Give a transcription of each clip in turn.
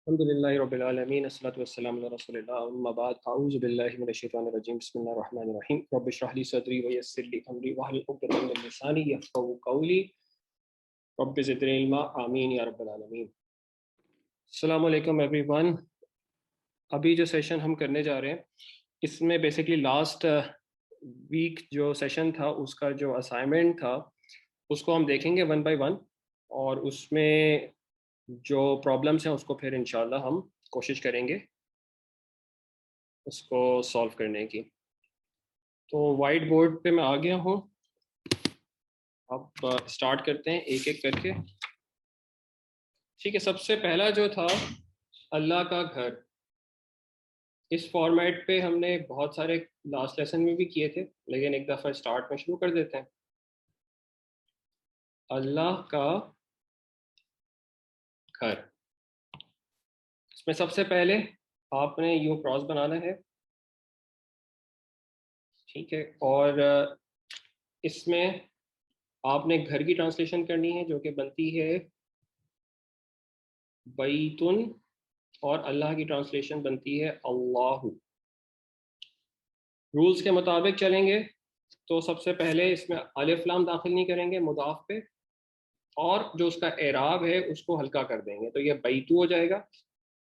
الحمدللہ رب العالمین الصلاۃ والسلام علی رسول اللہ اما بعد اعوذ باللہ من الشیطان الرجیم بسم اللہ الرحمن الرحیم رب اشرح لی صدری ویسر لی امری واحلل عقدۃ من لسانی یفقهوا قولی رب زدنی علما آمین یا رب العالمین۔ السلام علیکم ایوری ون۔ ابھی جو سیشن ہم کرنے جا رہے ہیں اس میں بیسیکلی لاسٹ ویک جو سیشن تھا اس کا جو اسائنمنٹ تھا اس کو ہم دیکھیں گے ون بائی ون، اور اس میں جو پرابلمس ہیں اس کو پھر انشاءاللہ ہم کوشش کریں گے اس کو سالو کرنے کی۔ تو وائٹ بورڈ پہ میں آ گیا ہوں، اب اسٹارٹ کرتے ہیں ایک ایک کر کے۔ ٹھیک ہے، سب سے پہلا جو تھا اللہ کا گھر، اس فارمیٹ پہ ہم نے بہت سارے لاسٹ لیسن میں بھی کیے تھے، لیکن ایک دفعہ اسٹارٹ میں شروع کر دیتے ہیں۔ اللہ کا گھر، اس میں سب سے پہلے آپ نے یو کراس بنانا ہے، ٹھیک ہے، اور اس میں آپ نے گھر کی ٹرانسلیشن کرنی ہے جو کہ بنتی ہے بیتن، اور اللہ کی ٹرانسلیشن بنتی ہے اللہ۔ رولز کے مطابق چلیں گے تو سب سے پہلے اس میں الف لام داخل نہیں کریں گے مضاف پہ، اور جو اس کا اعراب ہے اس کو ہلکا کر دیں گے، تو یہ بیتو ہو جائے گا،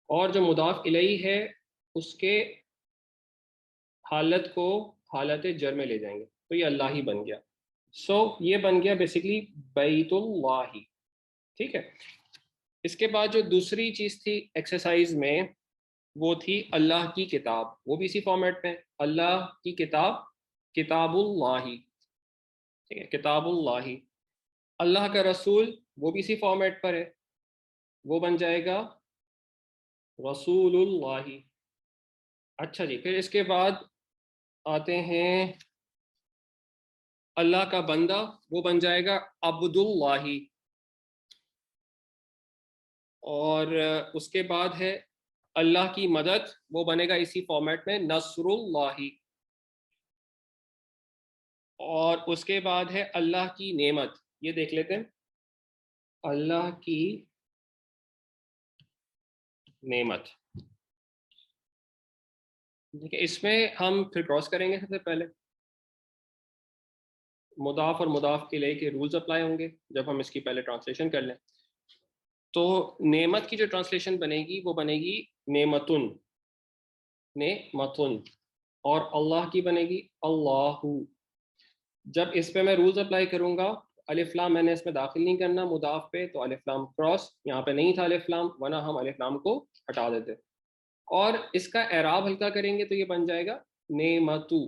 اور جو مضاف الیہ ہے اس کے حالت کو حالت جر میں لے جائیں گے، تو یہ اللہ ہی بن گیا۔ یہ بن گیا بیسیکلی بیت اللہ، ٹھیک ہے۔ اس کے بعد جو دوسری چیز تھی ایکسرسائز میں وہ تھی اللہ کی کتاب، وہ بھی اسی فارمیٹ میں، اللہ کی کتاب کتاب اللہ، ٹھیک ہے، کتاب اللہ۔ اللہ کا رسول وہ بھی اسی فارمیٹ پر ہے، وہ بن جائے گا رسول اللہ۔ اچھا جی، پھر اس کے بعد آتے ہیں اللہ کا بندہ، وہ بن جائے گا عبد اللہ، اور اس کے بعد ہے اللہ کی مدد، وہ بنے گا اسی فارمیٹ میں نصر اللہ، اور اس کے بعد ہے اللہ کی نعمت، یہ دیکھ لیتے ہیں اللہ کی نعمت، ٹھیک ہے۔ اس میں ہم پھر کراس کریں گے، سب سے پہلے مضاف اور مضاف الیہ کے رولز اپلائی ہوں گے جب ہم اس کی پہلے ٹرانسلیشن کر لیں۔ تو نعمت کی جو ٹرانسلیشن بنے گی وہ بنے گی نعمتن، نعمتن، اور اللہ کی بنے گی اللہ۔ جب اس پہ میں رولز اپلائی کروں گا، الف لام میں نے اس میں داخل نہیں کرنا مضاف پہ، تو الف لام کراس، یہاں پہ نہیں تھا الف لام ورنہ ہم الف لام کو ہٹا دیتے، اور اس کا اعراب ہلکا کریں گے تو یہ بن جائے گا نعمتو،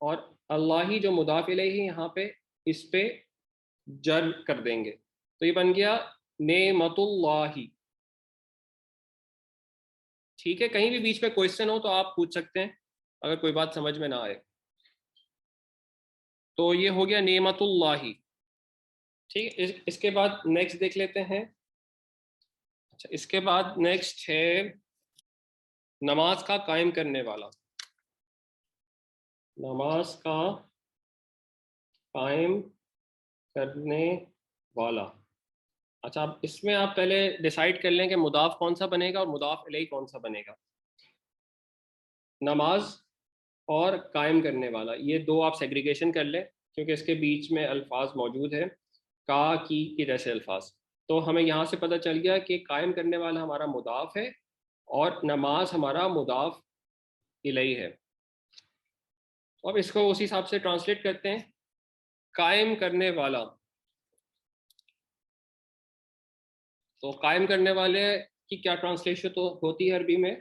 اور اللہ ہی جو مضاف الیہ یہاں پہ اس پہ جر کر دیں گے، تو یہ بن گیا نعمت اللہ، ٹھیک ہے۔ کہیں بھی بیچ میں کوئسچن ہو تو آپ پوچھ سکتے ہیں اگر کوئی بات سمجھ میں نہ آئے۔ تو یہ ہو گیا نعمت اللہ، ٹھیک ہے۔ اس کے بعد نیکسٹ دیکھ لیتے ہیں۔ اچھا، اس کے بعد نیکسٹ ہے نماز کا قائم کرنے والا، نماز کا قائم کرنے والا۔ اچھا، اب اس میں آپ پہلے ڈیسائیڈ کر لیں کہ مضاف کون سا بنے گا اور مضاف الیہ کون سا بنے گا۔ نماز اور قائم کرنے والا، یہ دو آپ سیگریگیشن کر لیں کیونکہ اس کے بیچ میں الفاظ موجود ہیں کا کی جیسے الفاظ، تو ہمیں یہاں سے پتہ چل گیا کہ قائم کرنے والا ہمارا مضاف ہے اور نماز ہمارا مضاف الیہ ہے۔ اب اس کو اسی حساب سے ٹرانسلیٹ کرتے ہیں۔ قائم کرنے والا، تو قائم کرنے والے کی کیا ٹرانسلیشن ہوتی ہے عربی میں؟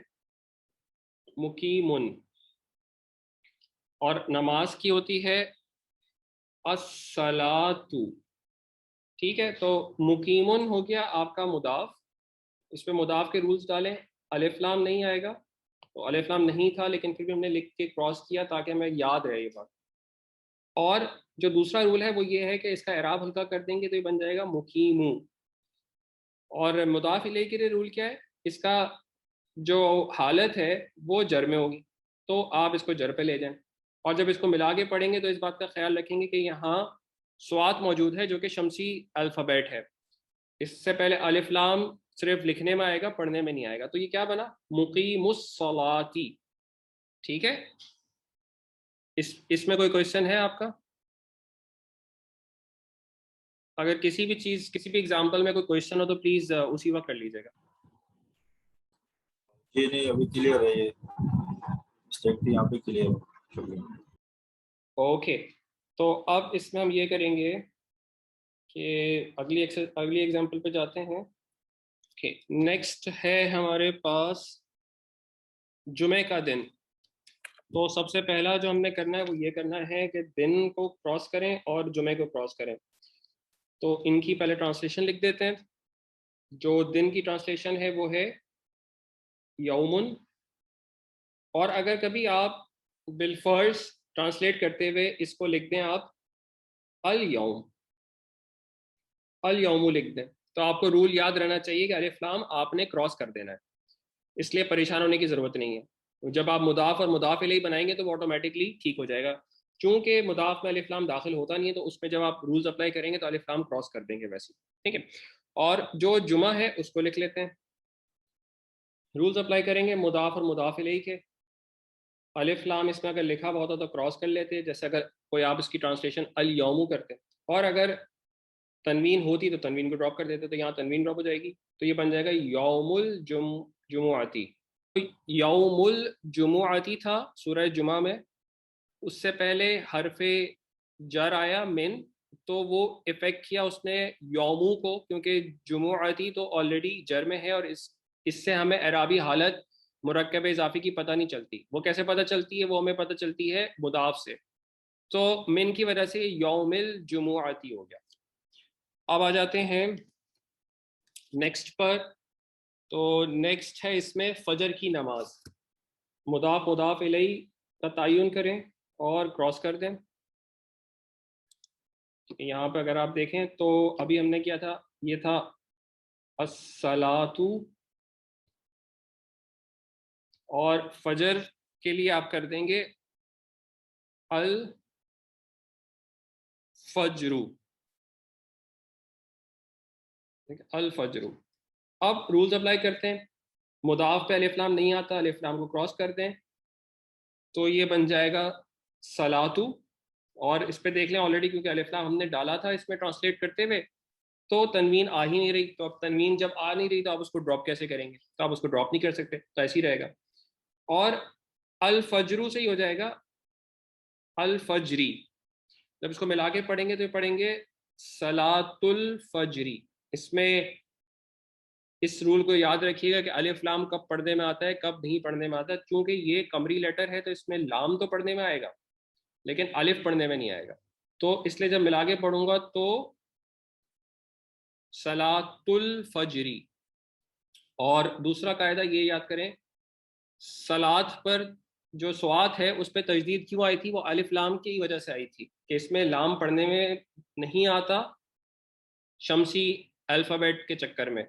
مقیمن، اور نماز کی ہوتی ہے الصلاۃ، ٹھیک ہے۔ تو مقیمن ہو گیا آپ کا مضاف، اس پہ مضاف کے رولز ڈالیں، الف لام نہیں آئے گا، تو الف لام نہیں تھا لیکن پھر بھی ہم نے لکھ کے کراس کیا تاکہ ہمیں یاد رہے یہ بات۔ اور جو دوسرا رول ہے وہ یہ ہے کہ اس کا اعراب ہلکا کر دیں گے تو یہ بن جائے گا مقیم، اور مضاف الیہ کے لیے رول کیا ہے، اس کا جو حالت ہے وہ جر میں ہوگی، تو آپ اس کو جر پہ لے جائیں، اور جب اس کو ملا کے پڑھیں گے تو اس بات کا خیال رکھیں گے کہ یہاں صاد موجود ہے جو کہ شمسی الفابیٹ ہے، اس سے پہلے الف لام صرف لکھنے میں آئے گا، پڑھنے میں نہیں آئے گا. تو یہ کیا بنا؟ مقیم الصلاتی. ٹھیک ہے، اس میں کوئی کوشچن ہے آپ کا؟ اگر کسی بھی چیز، کسی بھی ایگزامپل میں کوئی کوشچن ہو تو پلیز اسی وقت کر لیجیے گا. جی نہیں ابھی کلیئر ہے، یہ مسٹیک تھی یہاں پہ، کلیئر ہو. شکریہ. اوکے، تو اب اس میں ہم یہ کریں گے کہ اگلی ایگزامپل پہ جاتے ہیں. نیکسٹ ہے ہمارے پاس جمعے کا دن. تو سب سے پہلا جو ہم نے کرنا ہے وہ یہ کرنا ہے کہ دن کو کراس کریں اور جمعے کو کراس کریں. تو ان کی پہلے ٹرانسلیشن لکھ دیتے ہیں. جو دن کی ٹرانسلیشن ہے وہ ہے یومن، اور اگر کبھی آپ بالفرض ٹرانسلیٹ کرتے ہوئے اس کو لکھ دیں آپ الیوم، الیوم لکھ دیں، تو آپ کو رول یاد رہنا چاہیے کہ الف لام آپ نے کراس کر دینا ہے، اس لیے پریشان ہونے کی ضرورت نہیں ہے. جب آپ مضاف اور مضاف الیہ بنائیں گے تو وہ آٹومیٹکلی ٹھیک ہو جائے گا. چونکہ مضاف میں الف لام داخل ہوتا نہیں ہے تو اس میں جب آپ رولز اپلائی کریں گے تو الف لام کراس کر دیں گے ویسے. ٹھیک ہے، اور جو جمعہ ہے اس کو لکھ لیتے ہیں. رولز اپلائی کریں گے مضاف اور مضاف الیہ کے. الف لام اس میں اگر لکھا ہوا ہوتا تو کراس کر لیتے، جیسے اگر کوئی آپ اس کی ٹرانسلیشن الیوم کرتے، اور اگر تنوین ہوتی تو تنوین کو ڈراپ کر دیتے، تو یہاں تنوین ڈراپ ہو جائے گی، تو یہ بن جائے گا یوم الجمعاتی. یوم الجمعاتی تھا سورہ جمعہ میں، اس سے پہلے حرف جر آیا من، تو وہ افیکٹ کیا اس نے یومو کو، کیونکہ جمعاتی تو آلریڈی جر میں ہے، اور اس سے ہمیں اعرابی حالت مرکب اضافی کی پتہ نہیں چلتی. وہ کیسے پتہ چلتی ہے؟ وہ ہمیں پتہ چلتی ہے مضاف سے. تو من کی وجہ سے یوم الجمعاتی ہو گیا. اب آ جاتے ہیں نیکسٹ پر. تو نیکسٹ ہے اس میں فجر کی نماز. مضاف مضاف الیہ کا تعین کریں اور کراس کر دیں. یہاں پہ اگر آپ دیکھیں تو ابھی ہم نے کیا تھا، یہ تھا الصلاۃ، اور فجر کے لیے آپ کر دیں گے الفجر. الفجر. اب رولز اپلائی کرتے ہیں. مضاف پہ الف لام نہیں آتا، الف لام کو کراس کر دیں تو یہ بن جائے گا صلاتو. اور اس پہ دیکھ لیں آلریڈی کیونکہ الف لام ہم نے ڈالا تھا اس میں ٹرانسلیٹ کرتے ہوئے، تو تنوین آ ہی نہیں رہی. تو اب تنوین جب آ نہیں رہی تو آپ اس کو ڈراپ کیسے کریں گے؟ تو آپ اس کو ڈراپ نہیں کر سکتے، تو ایسے ہی رہے گا. اور الفجرو سے ہی ہو جائے گا الفجری. جب اس کو ملا کے پڑھیں گے تو پڑھیں گے صلاۃ الفجری. اس میں اس رول کو یاد رکھیے گا کہ الف لام کب پڑھنے میں آتا ہے، کب نہیں پڑھنے میں آتا ہے. چونکہ یہ قمری لیٹر ہے تو اس میں لام تو پڑھنے میں آئے گا لیکن الف پڑھنے میں نہیں آئے گا. تو اس لیے جب ملا کے پڑھوں گا تو صلاۃ الفجری. اور دوسرا قاعدہ یہ یاد کریں، صلاۃ پر جو سوات ہے اس پہ تجدید کیوں آئی تھی؟ وہ الف لام کی وجہ سے آئی تھی کہ اس میں لام پڑھنے میں نہیں آتا شمسی الفابیٹ کے چکر میں،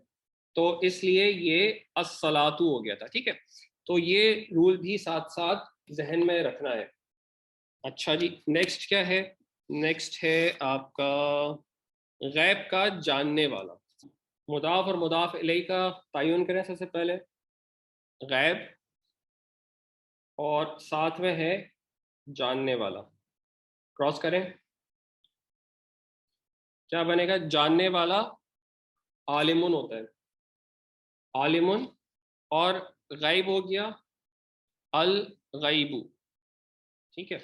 تو اس لیے یہ الصلاۃ ہو گیا تھا. ٹھیک ہے، تو یہ رول بھی ساتھ ساتھ ذہن میں رکھنا ہے. اچھا جی، نیکسٹ کیا ہے؟ نیکسٹ ہے آپ کا غیب کا جاننے والا. مضاف اور مضاف الیہ کا تعین کریں سب سے پہلے. غیب اور ساتھ میں ہے جاننے والا. کراس کریں، کیا بنے گا؟ جاننے والا عالمن ہوتا ہے، عالمن. اور غیب ہو گیا الغیبو. ٹھیک ہے،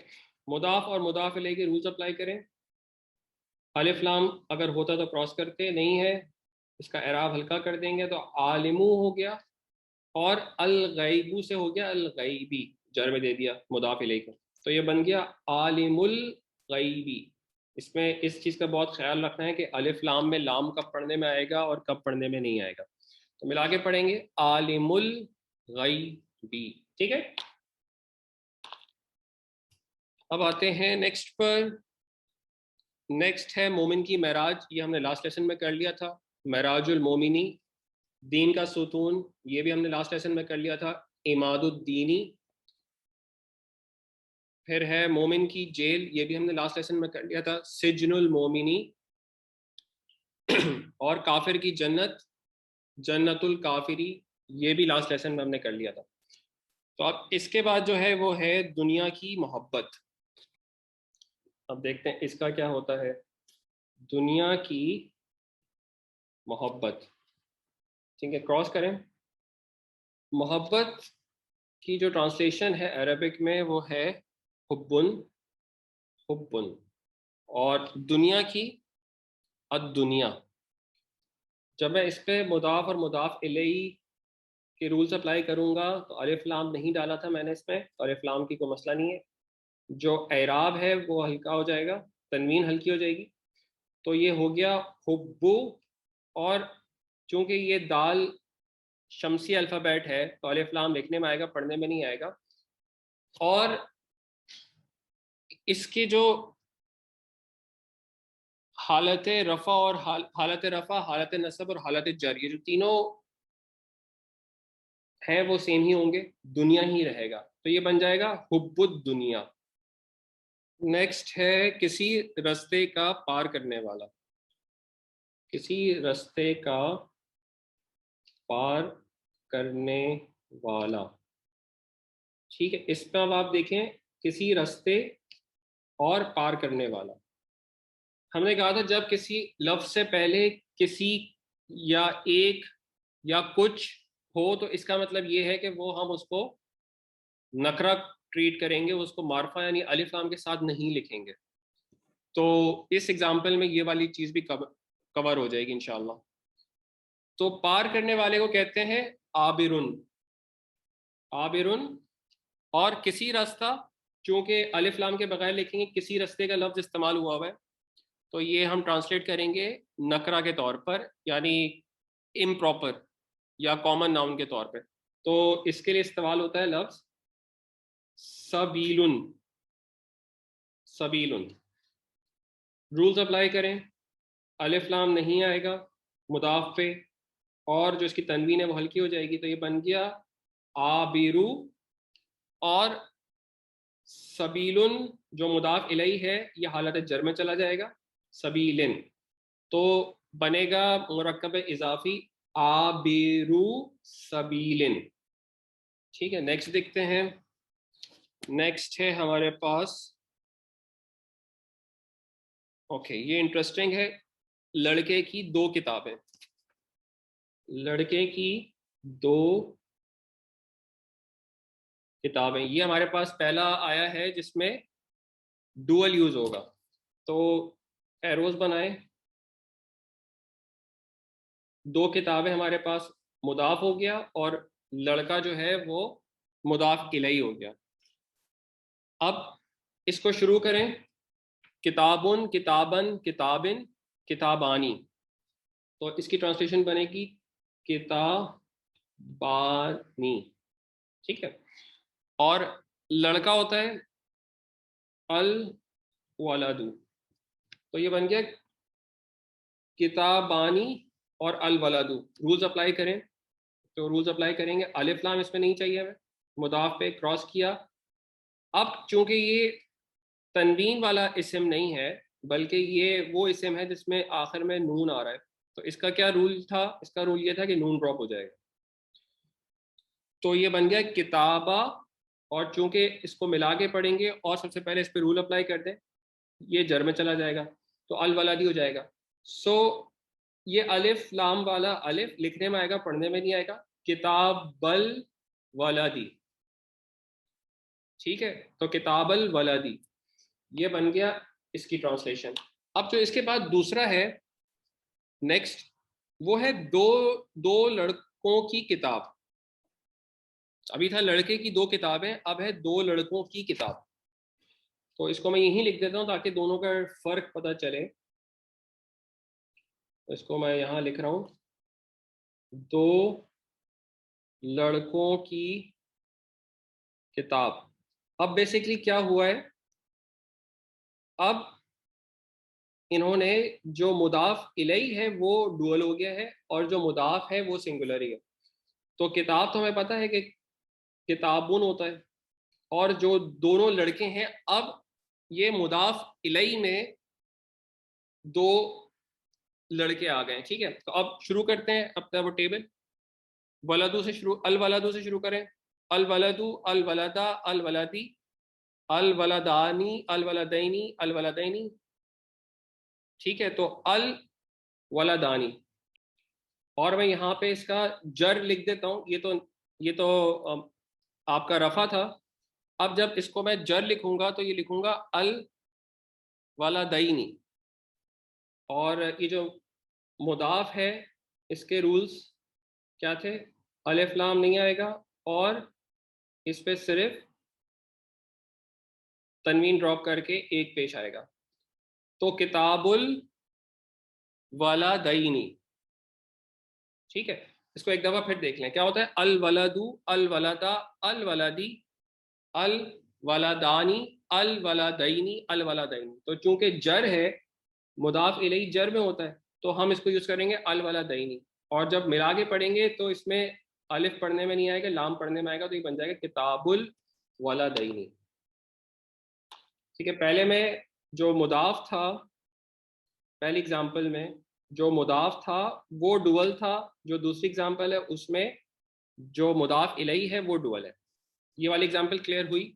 مضاف اور مضاف الیہ کے رولز اپلائی کریں. الف لام اگر ہوتا تو کراس کرتے، نہیں ہے اس کا اعراب ہلکا کر دیں گے تو عالمو ہو گیا، اور الغیبو سے ہو گیا الغیبی، جر میں دے دیا مضاف الیہ کا، تو یہ بن گیا عالم الغیبی. اس میں اس چیز کا بہت خیال رکھنا ہے کہ الف لام میں لام کب پڑھنے میں آئے گا اور کب پڑھنے میں نہیں آئے گا. تو ملا کے پڑھیں گے عالم الغیبی. ٹھیک ہے، اب آتے ہیں نیکسٹ پر. نیکسٹ ہے مومن کی معراج. یہ ہم نے لاسٹ لیسن میں کر لیا تھا. معراج المومنی، دین کا ستون، یہ بھی ہم نے لاسٹ لیسن میں کر لیا تھا. عماد الدینی. پھر ہے مومن کی جیل، یہ بھی ہم نے لاسٹ لیسن میں کر لیا تھا. سجن المومنی. اور کافر کی جنت جنت الکافری، یہ بھی لاسٹ لیسن میں ہم نے کر لیا تھا. تو اب اس کے بعد جو ہے وہ ہے دنیا کی محبت. اب دیکھتے ہیں اس کا کیا ہوتا ہے. دنیا کی محبت، ٹھیک ہے، کراس کریں. محبت کی جو ٹرانسلیشن ہے عربک میں وہ ہے حبن، حبن. اور دنیا کی الدنیا. جب میں اس پہ مضاف اور مضاف الیہ کے رولز اپلائی کروں گا تو الف لام نہیں ڈالا تھا میں نے اس میں، الف لام کی کوئی مسئلہ نہیں ہے. جو اعراب ہے وہ ہلکا ہو جائے گا، تنوین ہلکی ہو جائے گی. تو یہ ہو گیا حبو، اور چونکہ یہ دال شمسی الفابیٹ ہے تو الف لام لکھنے میں آئے گا، پڑھنے میں نہیں آئے گا. اور اس کے جو حالت رفع اور حالت رفع، حالت نصب اور حالت جر، یہ جو تینوں ہیں وہ سیم ہی ہوں گے، دنیا ہی رہے گا. تو یہ بن جائے گا حب الدنیا. نیکسٹ ہے کسی رستے کا پار کرنے والا. کسی رستے کا پار کرنے والا، ٹھیک ہے. اس میں اب آپ دیکھیں کسی رستے اور پار کرنے والا. ہم نے کہا تھا جب کسی لفظ سے پہلے کسی یا ایک یا کچھ ہو تو اس کا مطلب یہ ہے کہ وہ ہم اس کو نکرہ ٹریٹ کریں گے، اس کو معرفہ یعنی الف لام کے ساتھ نہیں لکھیں گے. تو اس ایگزامپل میں یہ والی چیز بھی کور ہو جائے گی انشاءاللہ. تو پار کرنے والے کو کہتے ہیں عابرن، عابرن. اور کسی راستہ، چونکہ الف لام کے بغیر لکھیں گے، کسی راستے کا لفظ استعمال ہوا ہوا ہے تو یہ ہم ٹرانسلیٹ کریں گے نکرہ کے طور پر، یعنی امپراپر یا کامن ناؤن کے طور پہ. تو اس کے لیے استعمال ہوتا ہے لفظ سبیلن، سبیلن. رولز اپلائی کریں. الف لام نہیں آئے گا مضاف پہ، اور جو اس کی تنوین ہے وہ ہلکی ہو جائے گی. تو یہ بن گیا عابرو. اور سبیلن جو مضاف الیہ ہے یہ حالت جر میں چلا جائے گا، سبیلن. تو بنے گا مرکب اضافی عابرو سبیلن. ٹھیک ہے، نیکسٹ دیکھتے ہیں. نیکسٹ ہے ہمارے پاس، اوکے یہ انٹرسٹنگ ہے. لڑکے کی دو کتابیں. لڑکے کی دو کتابیں، یہ ہمارے پاس پہلا آیا ہے جس میں ڈوئل یوز ہوگا. تو ایروز بنائیں. دو کتابیں ہمارے پاس مضاف ہو گیا اور لڑکا جو ہے وہ مضاف الیہ ہو گیا. اب اس کو شروع کریں. کتابن، کتابن، کتابن، کتابانی. تو اس کی ٹرانسلیشن بنے گی کتابانی. ٹھیک ہے. اور لڑکا ہوتا ہے الولد. تو یہ بن گیا کتابانی اور الولد. رولز اپلائی کریں. تو رولز اپلائی کریں گے. الف لام اس میں نہیں چاہیے ہمیں، مضاف پہ کراس کیا. اب چونکہ یہ تنوین والا اسم نہیں ہے بلکہ یہ وہ اسم ہے جس میں آخر میں نون آ رہا ہے، تو اس کا کیا رول تھا؟ اس کا رول یہ تھا کہ نون ڈراپ ہو جائے گا. تو یہ بن گیا کتابہ. اور چونکہ اس کو ملا کے پڑھیں گے اور سب سے پہلے اس پہ رول اپلائی کر دیں، یہ جر میں چلا جائے گا تو الولادی ہو جائے گا. سو یہ الف لام والا الف لکھنے میں آئے گا، پڑھنے میں نہیں آئے گا. کتاب الولادی. ٹھیک ہے، تو کتاب الولادی یہ بن گیا اس کی ٹرانسلیشن. اب جو اس کے بعد دوسرا ہے نیکسٹ، وہ ہے دو لڑکوں کی کتاب. ابھی تھا لڑکے کی دو کتابیں، اب ہے دو لڑکوں کی کتاب. تو اس کو میں یہیں لکھ دیتا ہوں تاکہ دونوں کا فرق پتہ چلے. اس کو میں یہاں لکھ رہا ہوں دو لڑکوں کی کتاب. اب بیسیکلی کیا ہوا ہے، اب انہوں نے جو مضاف الیہ ہے وہ ڈوئل ہو گیا ہے اور جو مضاف ہے وہ سنگولر ہی ہے. تو کتاب تو ہمیں پتہ ہے کہ کتابون ہوتا ہے، اور جو دونوں لڑکے ہیں اب یہ مضاف الیہ میں دو لڑکے آ گئے. ٹھیک ہے, تو اب شروع کرتے ہیں اپنا وہ ٹیبل. ولدو سے شروع, الولدو سے شروع کریں. الولدو, الولدا, الولدی, الولدانی, الولدینی, الولدینی. ٹھیک ہے, تو الولدانی. اور میں یہاں پہ اس کا جر لکھ دیتا ہوں. یہ تو آپ کا رفع تھا. اب جب اس کو میں جر لکھوں گا تو یہ لکھوں گا الولدینی. اور یہ جو مضاف ہے اس کے رولز کیا تھے؟ الف لام نہیں آئے گا اور اس پہ صرف تنوین ڈراپ کر کے ایک پیش آئے گا. تو کتاب الولدینی. ٹھیک ہے, اس کو ایک دفعہ پھر دیکھ لیں. کیا ہوتا ہے؟ الولدو, الولدا, الولدی, الولدانی, الولدینی, الولدینی. تو چونکہ جر ہے, مضاف الیہ جر میں ہوتا ہے, تو ہم اس کو یوز کریں گے الولدینی. اور جب ملا کے پڑھیں گے تو اس میں الف پڑھنے میں نہیں آئے گا, لام پڑھنے میں آئے گا, تو یہ بن جائے گا کتاب الولدینی. ٹھیک ہے, پہلے میں جو مضاف تھا, پہلی اگزامپل میں جو مضاف تھا وہ ڈوول تھا. جو دوسری اگزامپل ہے اس میں جو مضاف الیہ ہے وہ ڈوول ہے. یہ والی اگزامپل کلیئر ہوئی؟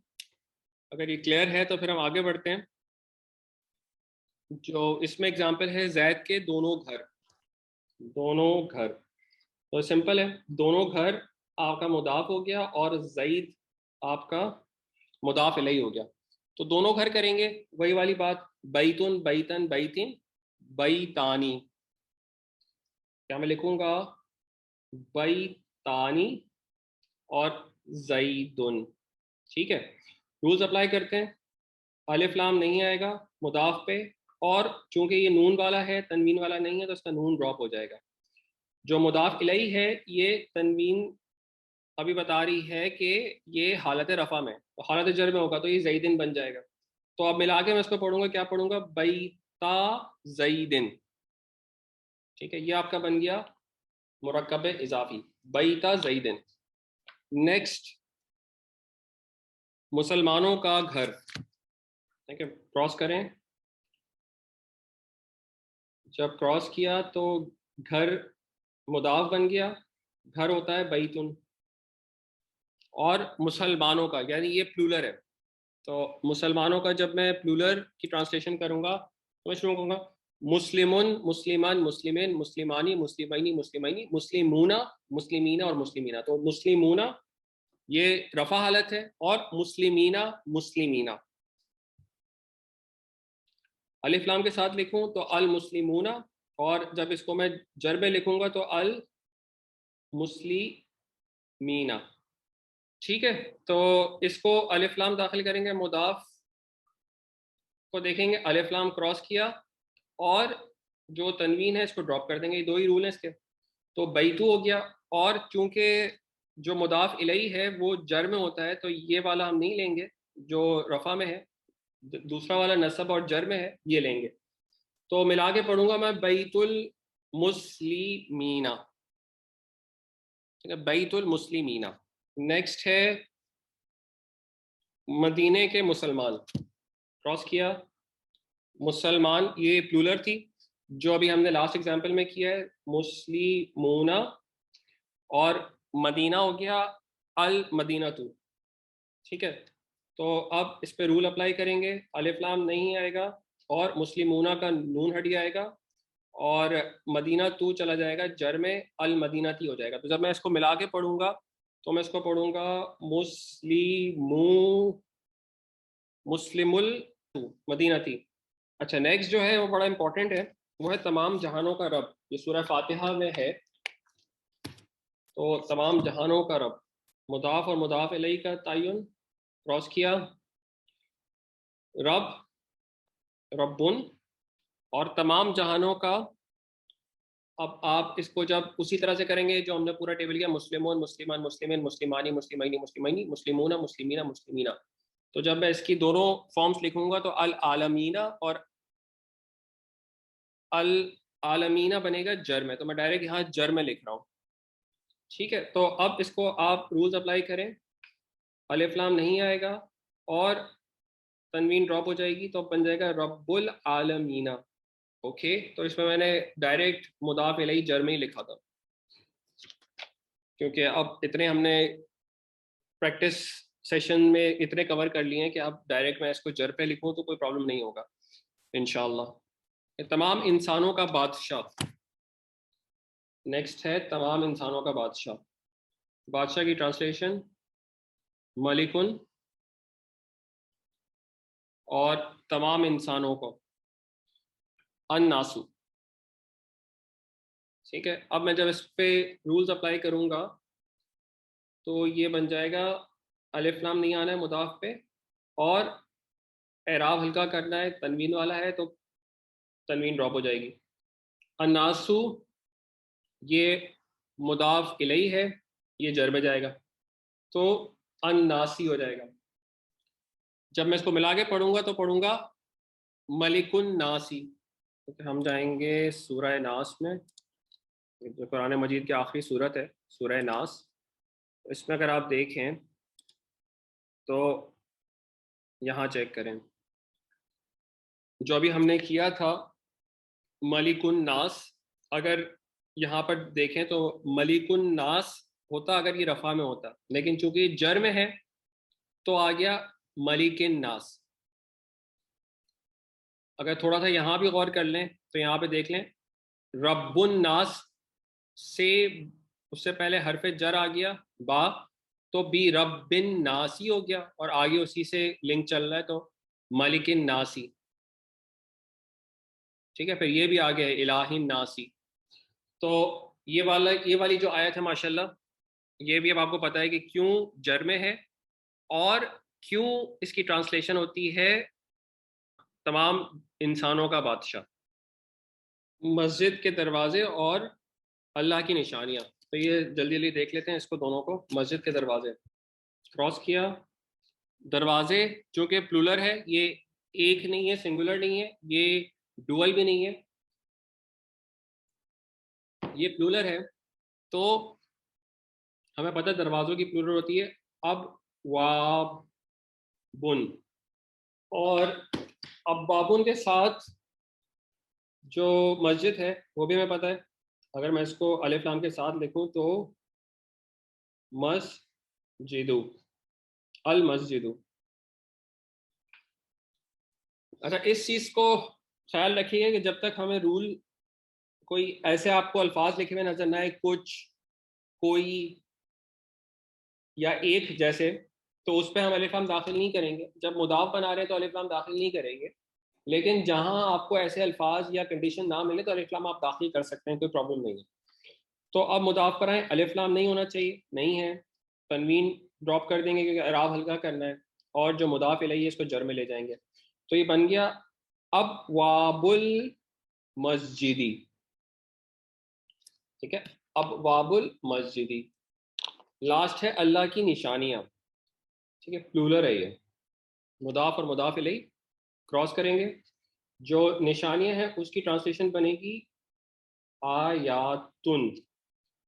اگر یہ کلیئر ہے تو پھر ہم آگے بڑھتے ہیں. جو اس میں اگزامپل ہے زید کے دونوں گھر. دونوں گھر تو سمپل ہے, دونوں گھر آپ کا مضاف ہو گیا اور زید آپ کا مضاف الیہ ہو گیا. تو دونوں گھر کریں گے وہی والی بات, بیتن, بیتن, بیتن, بیتانی. کیا میں لکھوں گا؟ بیتانی اور زیدن. ٹھیک ہے, رولز اپلائی کرتے ہیں. الف لام نہیں آئے گا مضاف پہ, اور چونکہ یہ نون والا ہے تنوین والا نہیں ہے تو اس کا نون ڈراپ ہو جائے گا. جو مضاف الیہ ہے یہ تنوین ابھی بتا رہی ہے کہ یہ حالت رفع میں, تو حالت جر میں ہوگا تو یہ زیدن بن جائے گا. تو اب ملا کے میں اس کو پڑھوں گا, کیا پڑھوں گا؟ بیتا زیدن. ٹھیک ہے, یہ آپ کا بن گیا مرکب اضافی, بیتا زیدن. نیکسٹ, مسلمانوں کا گھر. ٹھیک ہے, کراس کریں. جب کراس کیا تو گھر مضاف بن گیا, گھر ہوتا ہے بیتن. اور مسلمانوں کا, یعنی یہ پلولر ہے, تو مسلمانوں کا جب میں پلولر کی ٹرانسلیشن کروں گا تو میں شروع کروں گا مسلمن, مسلمان, مسلمین, مسلمانی, مسلمینی, مسلمینی, مسلمون, مسلمینہ اور مسلمینہ. تو مسلمون یہ رفع حالت ہے, اور مسلمینہ, مسلمینہ. الف لام کے ساتھ لکھوں تو المسلمون, اور جب اس کو میں جر میں لکھوں گا تو المسلمینہ. ٹھیک ہے, تو اس کو الف لام داخل کریں گے, مضاف کو دیکھیں گے, الف لام کراس کیا اور جو تنوین ہے اس کو ڈراپ کر دیں گے. یہ دو ہی رول ہیں اس کے. تو بیتو ہو گیا, اور چونکہ جو مضاف الیہ ہے وہ جر میں ہوتا ہے تو یہ والا ہم نہیں لیں گے جو رفع میں ہے, دوسرا والا نصب اور جر میں ہے, یہ لیں گے. تو ملا کے پڑھوں گا میں بیت المسلمینہ. ٹھیک ہے, بیت المسلمینہ. نیکسٹ ہے مدینے کے مسلمان. کراس کیا, مسلمان یہ پلولر تھی جو ابھی ہم نے لاسٹ ایگزامپل میں کیا ہے, مسلمون, اور مدینہ ہو گیا المدینہ تو. ٹھیک ہے, تو اب اس پہ رول اپلائی کریں گے. الف لام نہیں آئے گا اور مسلمون کا نون ہٹ جائے گا, اور مدینہ تو چلا جائے گا جر میں, المدینہ تی ہو جائے گا. تو جب میں اس کو ملا کے پڑھوں گا تو میں اس کو پڑھوں گا مسلم مدینہ تی. اچھا, نیکسٹ جو ہے وہ بڑا امپورٹنٹ ہے, وہ ہے تمام جہانوں کا رب. یہ سورہ فاتحہ میں ہے. تو تمام جہانوں کا رب, مضاف اور مضاف الیہ کا تعین. کراس کیا, رب, ربن, اور تمام جہانوں کا. اب آپ اس کو جب اسی طرح سے کریں گے جو ہم نے پورا ٹیبل کیا, مسلمون, مسلمان, مسلمین, مسلمانی, مسلمینی, مسلمینی, مسلمون, مسلمینہ, مسلمینہ. تو جب میں اس کی دونوں فارمز لکھوں گا تو العالمینہ اور العالمینہ بنے گا جر میں, تو میں ڈائریکٹ یہاں جر میں لکھ رہا ہوں. ٹھیک ہے, تو اب اس کو آپ رولز اپلائی کریں. الف لام نہیں آئے گا اور تنوین ڈراپ ہو جائے گی, تو بن جائے گا رب العالمینہ. اوکے تو اس میں میں نے ڈائریکٹ مضاف الیہ جر میں ہی لکھا تھا، کیونکہ اب اتنے ہم نے پریکٹس سیشن میں اتنے کور کر لیے ہیں کہ اب ڈائریکٹ میں اس کو جر پہ لکھوں تو کوئی پرابلم نہیں ہوگا انشاءاللہ۔ تمام انسانوں کا بادشاہ، نیکسٹ ہے تمام انسانوں کا بادشاہ۔ بادشاہ کی ٹرانسلیشن ملکن، اور تمام انسانوں کو الناسو، ٹھیک ہے۔ اب میں جب اس پہ رولز اپلائی کروں گا تو یہ بن جائے گا الف لام نہیں آنا ہے مضاف پہ، اور اعراب ہلکا کرنا ہے، تنوین والا ہے تو تنوین ڈراپ ہو جائے گی۔ الناسو یہ مضاف الیہ ہے، یہ جر میں جائے گا تو الناسی ہو جائے گا۔ جب میں اس کو ملا کے پڑھوں گا تو پڑھوں گا ملک الناسی۔ ہم جائیں گے سورہ ناس میں، جو قرآن مجید کی آخری صورت ہے سورہ ناس، اس میں اگر آپ دیکھیں تو یہاں چیک کریں، جو ابھی ہم نے کیا تھا ملک الناس، اگر یہاں پر دیکھیں تو ملک الناس ہوتا اگر یہ رفع میں ہوتا، لیکن چونکہ یہ جر میں ہے تو آ گیا ملک الناس۔ اگر تھوڑا سا یہاں بھی غور کر لیں تو یہاں پہ دیکھ لیں رب الناس سے اس سے پہلے حرف جر آ گیا با، تو بی رب الناس ہی ہو گیا، اور آگے اسی سے لنک چل رہا ہے تو ملک الناسی، ٹھیک ہے۔ پھر یہ بھی آ گیا ہے الہ الناسی۔ تو یہ والی جو آیت ہے ماشاءاللہ، یہ بھی اب آپ کو پتہ ہے کہ کیوں جر میں ہے اور کیوں اس کی ٹرانسلیشن ہوتی ہے تمام انسانوں کا بادشاہ۔ مسجد کے دروازے اور اللہ کی نشانیاں، تو یہ جلدی جلدی دیکھ لیتے ہیں اس کو دونوں کو۔ مسجد کے دروازے کراس کیا، دروازے جو کہ پلولر ہے، یہ ایک نہیں ہے، سنگولر نہیں ہے، یہ ڈوئل بھی نہیں ہے، یہ پلولر ہے۔ تو ہمیں پتہ ہے دروازوں کی پلولر ہوتی ہے اب وابن، اور اب بابن کے ساتھ جو مسجد ہے وہ بھی ہمیں پتہ ہے، اگر میں اس کو الف لام کے ساتھ لکھوں تو مسجدو، المسجدو۔ اچھا اس چیز کو خیال رکھیے کہ جب تک ہمیں رول کوئی ایسے آپ کو الفاظ لکھے ہوئے نظر نہ آئے کچھ، کوئی یا ایک جیسے، تو اس پہ ہم الف لام داخل نہیں کریں گے۔ جب مضاف بنا رہے ہیں تو الف لام داخل نہیں کریں گے، لیکن جہاں آپ کو ایسے الفاظ یا کنڈیشن نہ ملے تو الف لام آپ داخل کر سکتے ہیں، کوئی پرابلم نہیں ہے۔ تو اب مضاف پر آئیں، الف لام نہیں ہونا چاہیے، نہیں ہے، تنوین ڈراپ کر دیں گے کیونکہ اعراب ہلکا کرنا ہے، اور جو مضاف الیہ ہے اس کو جر میں لے جائیں گے، تو یہ بن گیا اب واب المسجدی، ٹھیک ہے۔ اب واب المسجدی، لاسٹ ہے اللہ کی نشانیاں، ٹھیک ہے، پلولر ہے، یہ مضاف اور مضاف الیہ کراس کریں گے، جو نشانیاں ہیں اس کی ٹرانسلیشن بنے گی آیاتن،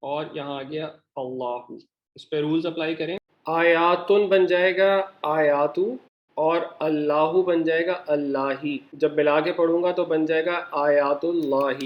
اور یہاں آ گیا اللہ، اس پہ رولز اپلائی کریں، آیاتن بن جائے گا آیاتو، اور اللہ بن جائے گا اللہ ہی، جب ملا کے پڑھوں گا تو بن جائے گا آیات اللہ،